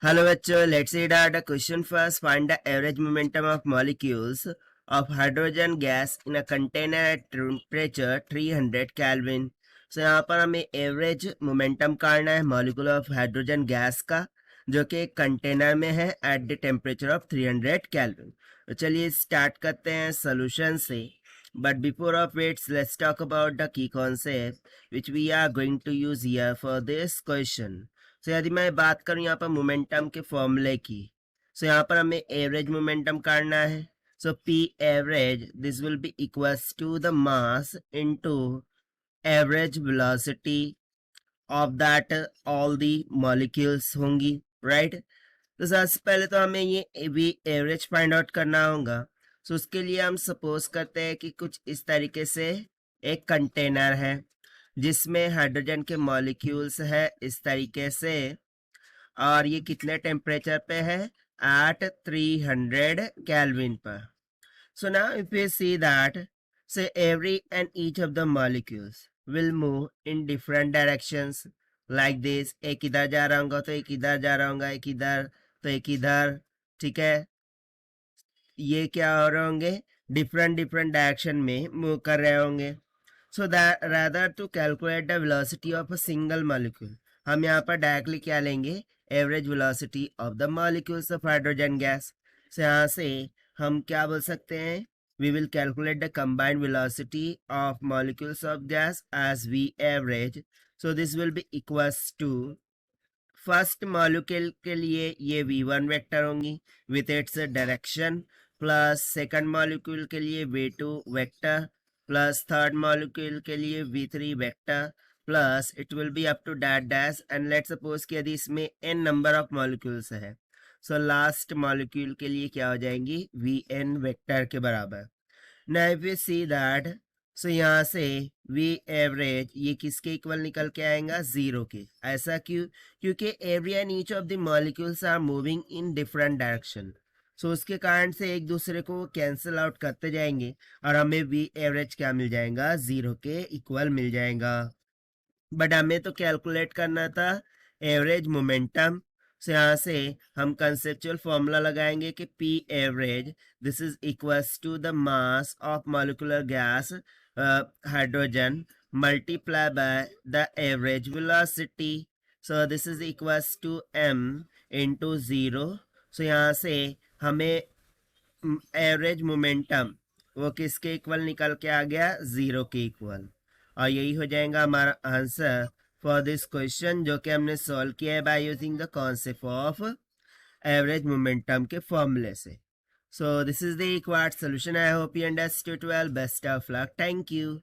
Hello bachcho, let's see the question first. Find the average momentum of molecules of hydrogen gas in a container at temperature 300 Kelvin. So यहाँ पर हमें average momentum काढना है molecule of hydrogen gas का जो कि container में है at the temperature of 300 kelvin. तो चलिए स्टार्ट करते हैं सोल्यूशन से। But before of its let's talk about the key concept which we are going to use here for this question. So यदि मैं बात करूं यहाँ पर मोमेंटम के फॉर्मूले की, सो यहाँ पर हमें एवरेज मोमेंटम काढना है। So P average this will be equals to the mass into average velocity of that all the molecules होंगी, राइट। तो सबसे पहले तो हमें ये वी एवरेज फाइंड आउट करना होगा। सो उसके लिए हम सपोज करते हैं कि कुछ इस तरीके से एक कंटेनर है जिसमें हाइड्रोजन के मॉलिक्यूल्स है इस तरीके से, और ये कितने टेम्परेचर पे है एट 300 केल्विन पर। So now if you see that say every and each of the molecules will move in different directions like this। एक इधर जा रहा होगा तो एक इधर जा रहा होगा, एक इधर तो एक इधर, ठीक है। ये क्या हो रहे होंगे, डिफरेंट डिफरेंट डायरेक्शन में मूव कर रहे होंगे। So that rather to calculate the velocity of a single molecule, हम यहाँ पर डायरेक्टली क्या लेंगे, average velocity of the molecules of hydrogen gas. So यहाँ से हम क्या बोल सकते हैं, we will calculate the combined velocity of molecules of gas as V average। So this will be equals to first molecule के लिए ये v1 वेक्टर होंगी with its direction, plus second molecule के लिए v2 vector, plus third molecule के लिए v3 vector, plus it will be up to that dash. And let's suppose कि यदि इसमें n नंबर ऑफ मॉलिक्यूल्स है, सो लास्ट मॉलिक्यूल के लिए क्या हो जाएंगी, vn वेक्टर के बराबर। Now if we see that, सो यहाँ से V एवरेज ये किसके इक्वल निकल के आएगा, जीरो के। ऐसा क्यों, क्योंकि every and each of the molecules are moving in different direction. So उसके कारण से एक दूसरे को कैंसिल आउट करते जाएंगे और हमें V एवरेज क्या मिल जाएगा, जीरो के इक्वल मिल जाएगा। बट हमें तो कैलकुलेट करना था एवरेज मोमेंटम। सो यहाँ से हम कंसेप्चुअल फॉर्मूला लगाएंगे कि P average this is equals to the mass of molecular gas hydrogen multiply by the average velocity. So this is equals to m into zero. So यहाँ से हमें एवरेज मोमेंटम वो किसके इक्वल निकल के आ गया, जीरो के इक्वल। और यही हो जाएगा हमारा आंसर फॉर दिस क्वेश्चन जो कि हमने सॉल्व किया है by using the concept of average momentum के फॉर्मूले से। सो this is the required solution. I hope you understood well. Best of luck. Thank you.